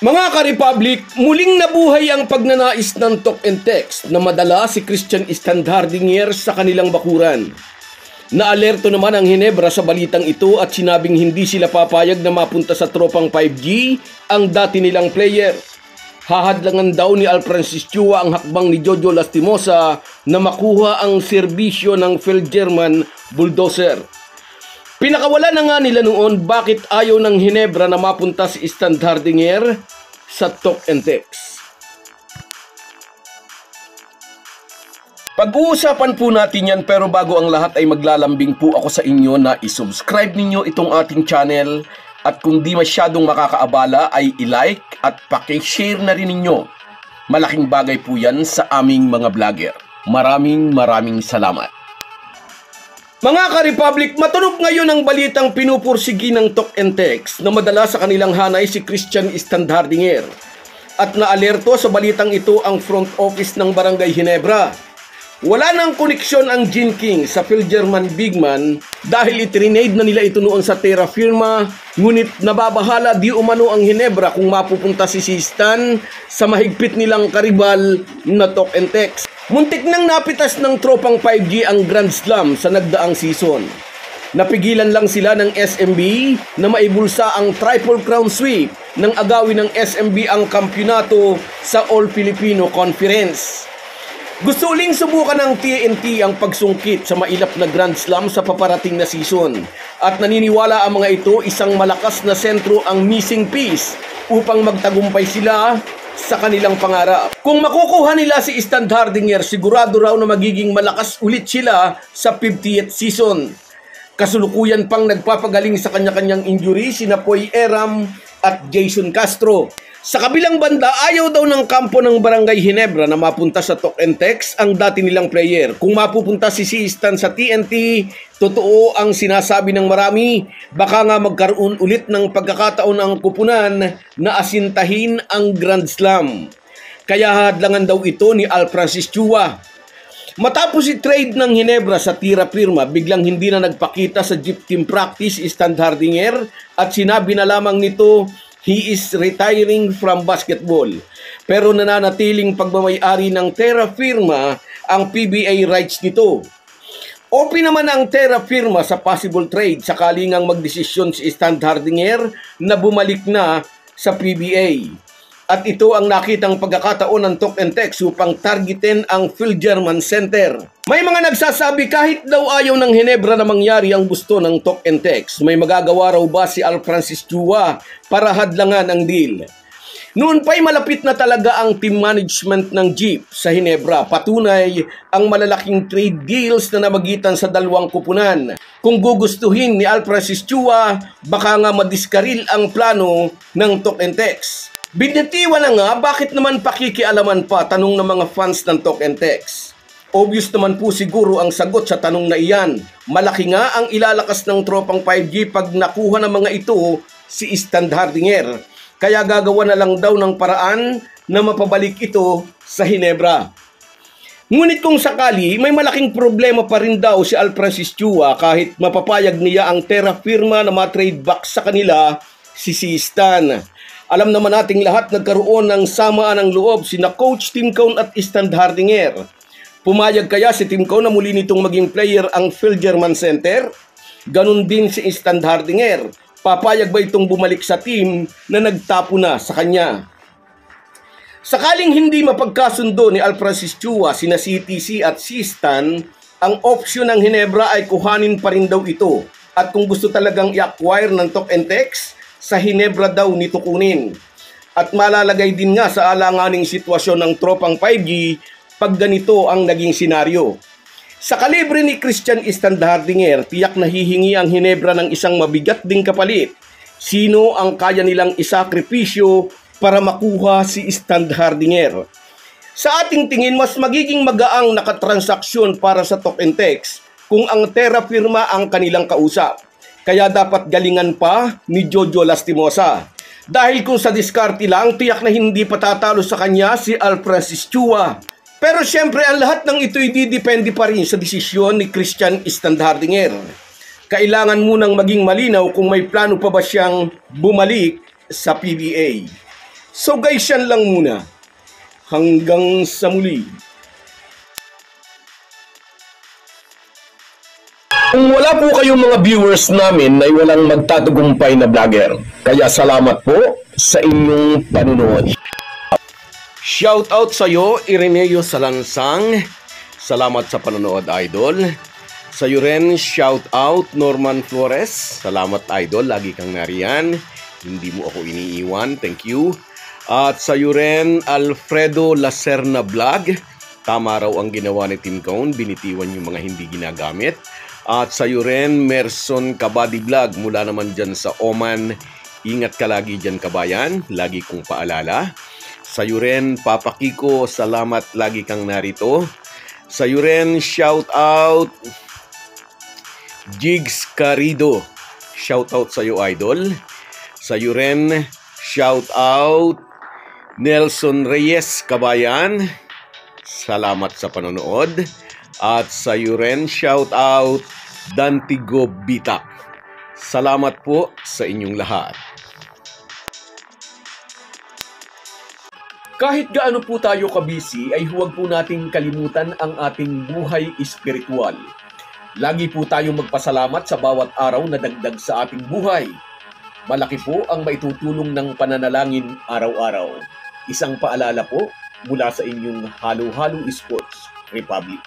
Mga ka-Republic, muling nabuhay ang pagnanais ng talk and text na madala si Christian Standhardinger sa kanilang bakuran. Naalerto naman ang Ginebra sa balitang ito at sinabing hindi sila papayag na mapunta sa tropang 5G ang dati nilang player. Hahadlangan daw ni Alfrancis Chua ang hakbang ni Jojo Lastimosa na makuha ang serbisyo ng Phil-German bulldozer. Pinakawala na nga nila noon bakit ayaw ng Ginebra na mapunta si Standhardinger sa talk and text. Pag-uusapan po natin yan, pero bago ang lahat ay maglalambing po ako sa inyo na isubscribe ninyo itong ating channel at kung di masyadong makakaabala ay i-like at paki-share na rin ninyo. Malaking bagay po yan sa aming mga vlogger. Maraming salamat. Mga ka-Republic, matunog ngayon ang balitang pinupursigi ng talk and text na madala sa kanilang hanay si Christian Standhardinger. At naalerto sa balitang ito ang front office ng Barangay Ginebra. Wala nang koneksyon ang Gene King sa Phil-German bigman dahil itrinade na nila ito noon sa Terra Firma, ngunit nababahala di umano ang Ginebra kung mapupunta si Stan sa mahigpit nilang karibal na talk and text. Muntik nang napitas ng tropang 5G ang Grand Slam sa nagdaang season. Napigilan lang sila ng SMB na maibulsa ang Triple Crown Sweep nang agawin ng SMB ang kampyonato sa All Filipino Conference. Gusto uling subukan ng TNT ang pagsungkit sa mailap na Grand Slam sa paparating na season at naniniwala ang mga ito isang malakas na sentro ang missing piece upang magtagumpay sila sa kanilang pangarap. Kung makukuha nila si Standhardinger, sigurado raw na magiging malakas ulit sila sa 50th season. Kasulukuyan pang nagpapagaling sa kanya-kanyang injury sina Poy Eram at Jason Castro. Sa kabilang banda, ayaw daw ng kampo ng Barangay Ginebra na mapunta sa talk and text ang dati nilang player. Kung mapupunta si Stan sa TNT, totoo ang sinasabi ng marami, baka nga magkaroon ulit ng pagkakataon ang kupunan na asintahin ang Grand Slam. Kaya hadlangan daw ito ni Alfrancis Chua. Matapos i-trade ng Ginebra sa Terra Firma, biglang hindi na nagpakita sa Jeep Team Practice Standhardinger at sinabi na lamang nito he is retiring from basketball. Pero nananatiling pagmamay-ari ng Terra Firma ang PBA rights nito. Open naman ang Terra Firma sa possible trade sakali ngang magdesisyon si Standhardinger na bumalik na sa PBA. At ito ang nakitang pagkakataon ng talk and text upang targetin ang Phil-German Center. May mga nagsasabi kahit daw ayaw ng Ginebra na mangyari ang gusto ng talk and text, may magagawa raw ba si Alfrancis Chua para hadlangan ang deal? Noon pa'y malapit na talaga ang team management ng Jeep sa Ginebra. Patunay ang malalaking trade deals na namagitan sa dalawang kupunan. Kung gugustuhin ni Alfrancis Chua, baka nga madiskaril ang plano ng talk and text. Binitiwan na nga, bakit naman pakikialaman pa, tanong ng mga fans ng talk and text. Obvious naman po siguro ang sagot sa tanong na iyan. Malaki nga ang ilalakas ng tropang 5G pag nakuha ng mga ito si Standhardinger. Kaya gagawa na lang daw ng paraan na mapabalik ito sa Ginebra. Ngunit kung sakali, may malaking problema pa rin daw si Alfrancis Chua kahit mapapayag niya ang Terra Firma na ma-trade back sa kanila si Stan. Alam naman nating lahat nagkaroon ng samaan ng loob sina Coach Tim Cone at Standhardinger. Pumayag kaya si Tim Cone na muli nitong maging player ang Phil-German Center? Ganon din si Standhardinger. Papayag ba itong bumalik sa team na nagtapo na sa kanya? Sakaling hindi mapagkasundo ni Alfrancis Chua, sina CTC at Stan, ang opsyon ng Ginebra ay kuhanin pa rin daw ito. At kung gusto talagang i-acquire ng talk and text, sa Ginebra daw nito kunin. At malalagay din nga sa alanganing sitwasyon ng tropang 5G pag ganito ang naging senaryo. Sa kalibre ni Christian Standhardinger, tiyak na hihingi ang Ginebra ng isang mabigat ding kapalit. Sino ang kaya nilang isakripisyo para makuha si Standhardinger? Sa ating tingin, mas magiging magaang nakatransaksyon para sa talk and text kung ang Terra Firma ang kanilang kausap. Kaya dapat galingan pa ni Jojo Lastimosa. Dahil kung sa diskarte lang, tiyak na hindi patatalo sa kanya si Alfrancis Chua. Pero syempre, ang lahat ng ito'y didepende pa rin sa desisyon ni Christian Standhardinger. Kailangan munang maging malinaw kung may plano pa ba siyang bumalik sa PBA. So guys, yan lang muna. Hanggang sa muli. Kung wala po kayong mga viewers namin ay walang magtatagumpay na vlogger. Kaya salamat po sa inyong panunood. Shout out sa iyo, Ireneo Salansang. Salamat sa panonood, idol. Sa iyo rin, shout out, Norman Flores. Salamat, idol. Lagi kang nariyan. Hindi mo ako iniiwan. Thank you. At sa iyo rin, Alfredo Lacerna Vlog. Tama raw ang ginawa ni Tim Cone. Binitiwan yung mga hindi ginagamit. At sa iyo rin, Merson Kabadi Vlog. Mula naman dyan sa Oman. Ingat ka lagi dyan, kabayan. Lagi kong paalala. Sa iyo rin, Papa Kiko. Salamat, lagi kang narito. Sa iyo rin, shout out Jigs Carido. Shout out sa iyo, idol. Sa iyo rin, shout out Nelson Reyes, kabayan. Salamat sa panonood. At sa iyo rin, shout out Dantigo Bitak. Salamat po sa inyong lahat. Kahit gaano po tayo kabisi, ay huwag po nating kalimutan ang ating buhay espiritual. Lagi po tayong magpasalamat sa bawat araw na dagdag sa ating buhay. Malaki po ang maitutulong ng pananalangin araw-araw. Isang paalala po mula sa inyong Halo Halo Sports Republic.